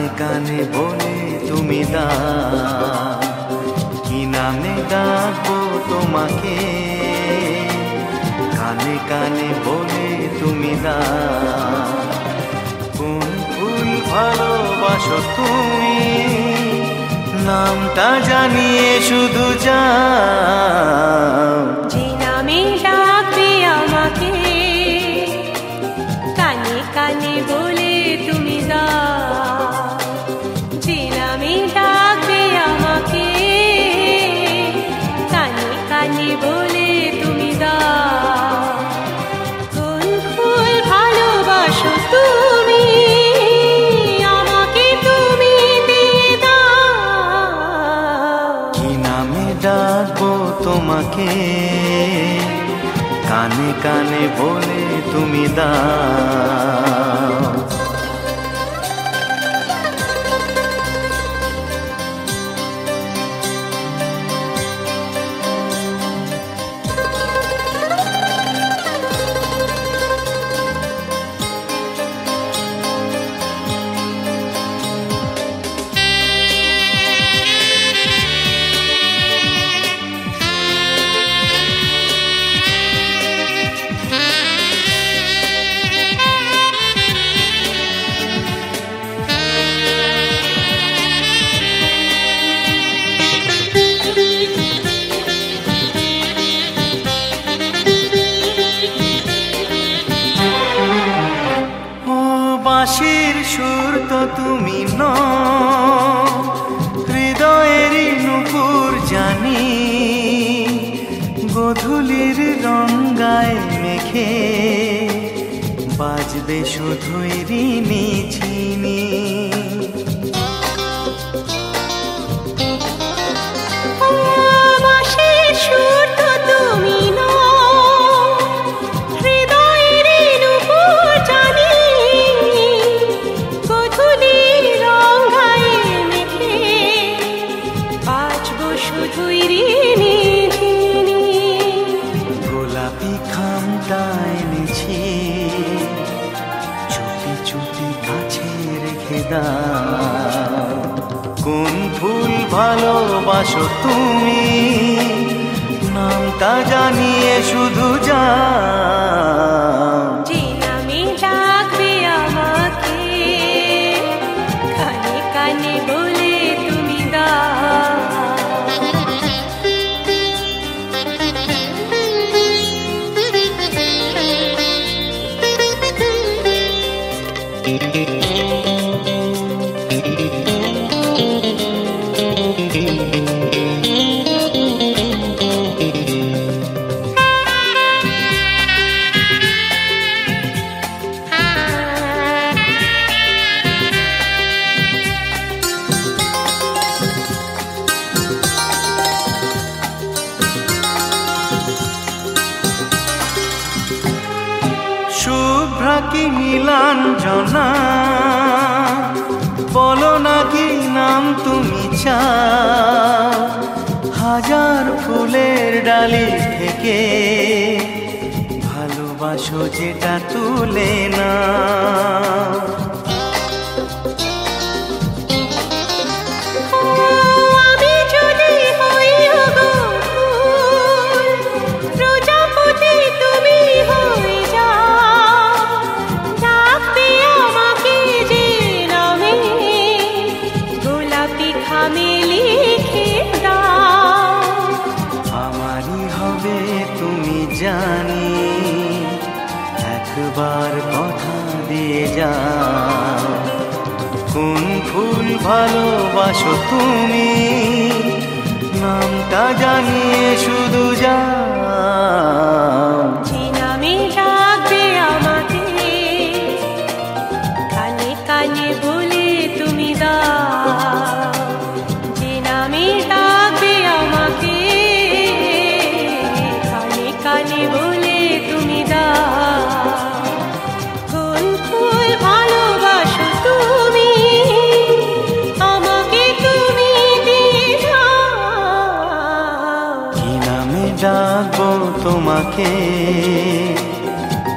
কানে কানে বলে তুমি দাও, কি নামে ডাকবো তোমাকে, কানে কানে বলে তুমি দাও। কোন ফুল ভালোবাসো তুমি, নামটা জানিয়ে শুধু যাও। যে নামে ডাকবে আমাকে, কানে কানে বলে তুমি দাও। যে নামে ডাকবে আমাকে, কানে কানে বলে তুমি দাও। কোন ফুল ভালোবাসো তুমি, আমাকে তুমি দিয়ে দাও। কি নামে ডাকবো তোমাকে, কানে কানে বলে তুমি দাও। বাঁশির সুর তো তুমি নও, হৃদয়েরই নূপুর জানি, গোধূলির রঙায় মেখে বাজবে শুধুই রিনি ঝিনি। বাঁশির সুর তো তুমি নও, হৃদয়েরই নূপুর জানি, গোধূলির রঙায় মেখে বাজবো শুধুই রিনি ঝিনি। গোলাপি খামটা এনেছি, চুপি চুপি কাছে রেখে দাও। কোন ফুল ভালোবাসো তুমি, নামটা জানিয়ে শুধু যাও। যে নামে ডাকবে আমাকে, কানে কানে বলে তুমি দাও। শুভ্রা কি নীলাঞ্জনা, বলো না কি নাম তুমি চাও। হাজার ফুলের ডালি থেকে ভালোবাসো যেটা তুলে না। আমি যদি হই ওগো ফুল, প্রজাপতি তুমি হয়ে যাও। ডাকবে আমাকে যে নামে, গোলাপি খামে লিখে দাও। আমারই হবে তুমি জানি, একবার কথা দিয়ে যাও। কোন ফুল ভালোবাসো তুমি, নামটা জানিয়ে শুধু যাও। যে নামে ডাকবে আমাকে, কানে কানে বলে তুমি দাও। যে নামে ডাকবে আমাকে, কানে কানে বলে তুমি দাও। কোন ফুল ভালোবাসো তুমি, আমাকে তুমি দিয়ে দাও। কি নামে ডাকবো তোমাকে,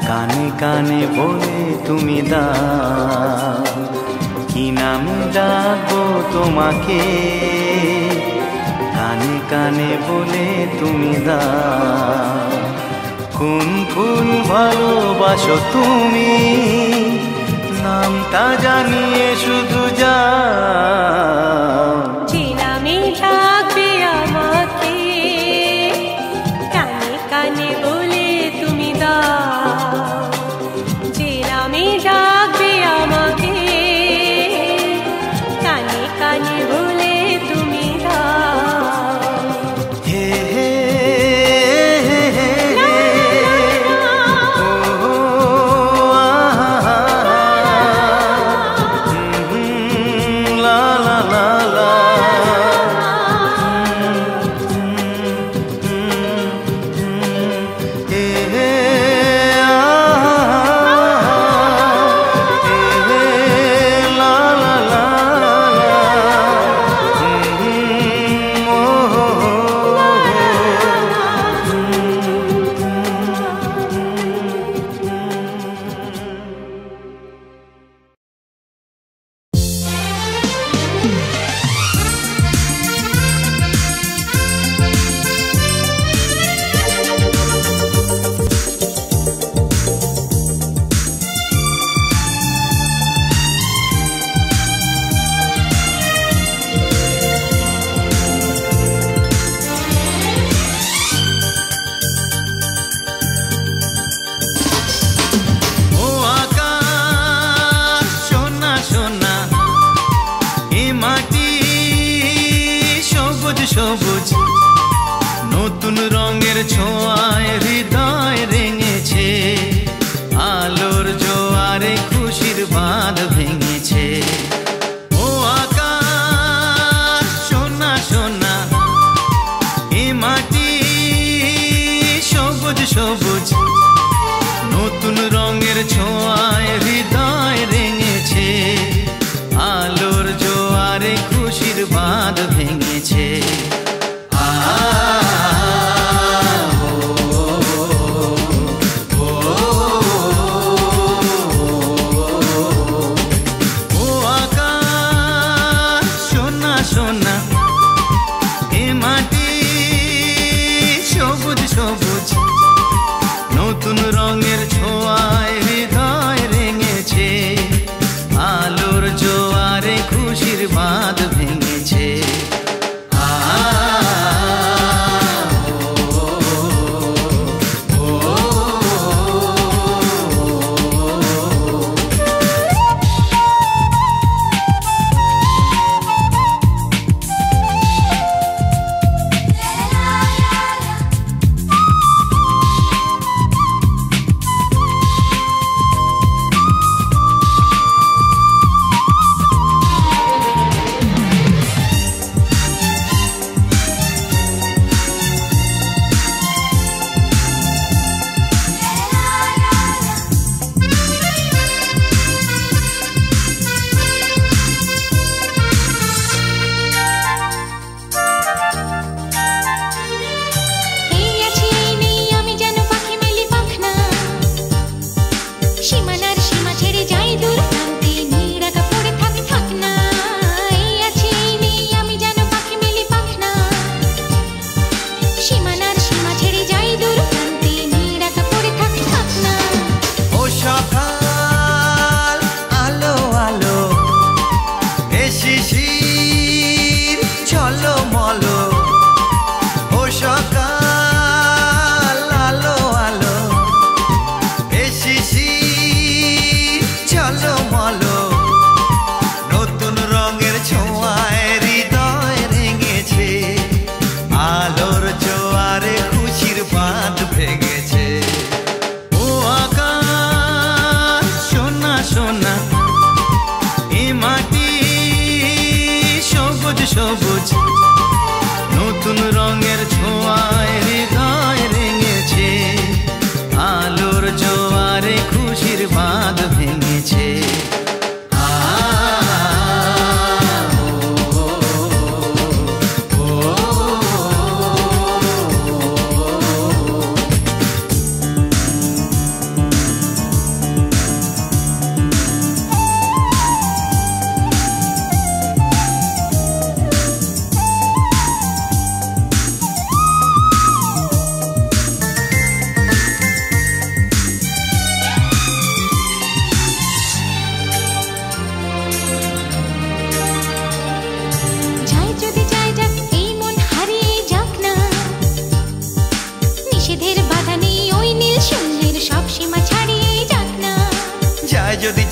কানে কানে বলে তুমি দাও। কি নামে ডাকবো তোমাকে, কানে কানে বলে তুমি দাও কোন ফুল ভালোবাসো তুমি, নামটা জানিয়ে শুধু যাও। যে নামে ডাকবে আমাকে, কানে কানে বলে তুমি দাও। যে নামে ডাকবে আমাকে, কানে কানে বলে তুমি দাও। হে হে হে হে হে, ও লা লা লা লা, হে হে লা লা লা লা, ও আকাশ সোনা সোনা, এ মাটি সবুজ সবুজ, নতুন রঙের ছোঁয়ায় হৃদয় রেঙেছে, আলোর জোয়ারে খুশির বাঁধ ভেঙেছে। ও আকাশ সোনা সোনা, এ মাটি সবুজ সবুজ, নতুন রঙের ছোঁয়ায় হৃদয় রেঙেছে, আলোর জোয়ারে খুশির বাঁধ ভেঙেছে। আ ও আকাশ সোনা সোনা, এ মাটি সবুজ সবুজ, নতুন রঙের ছোঁয়ায় হৃদয় রেঙেছে, আলোর জোয়ারে খুশির বাঁধ ভেঙেছে। আ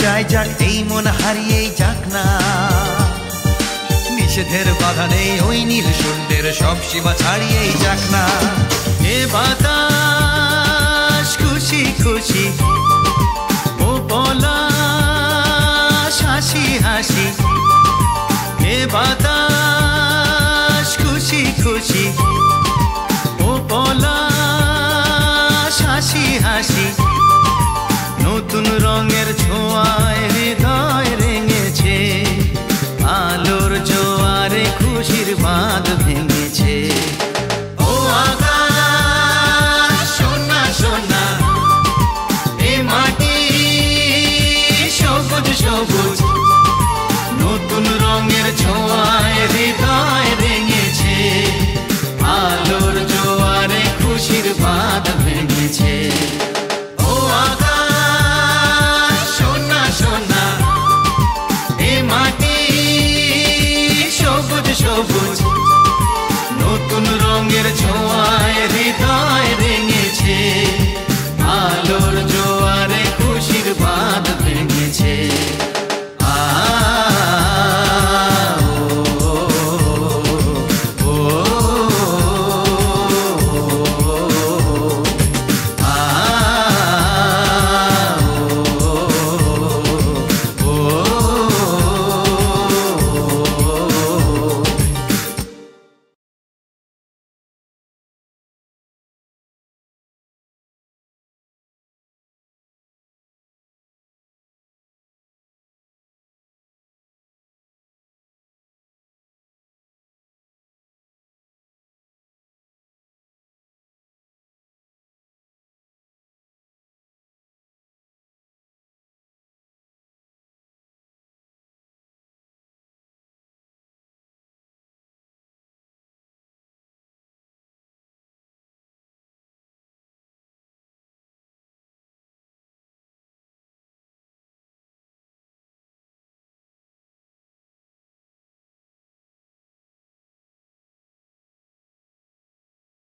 যায় যাক এই মন হারিয়েই যাক না, নিষেধের বাধা নেই ওই নীল শুন্ডের সব সীমা ছাড়িয়েই যাক না। এ বাতাস খুশি খুশি, ও পলাশ হাসি হাসি। এ বাতাস খুশি খুশি, ও পলাশ হাসি হাসি। নতুন রঙের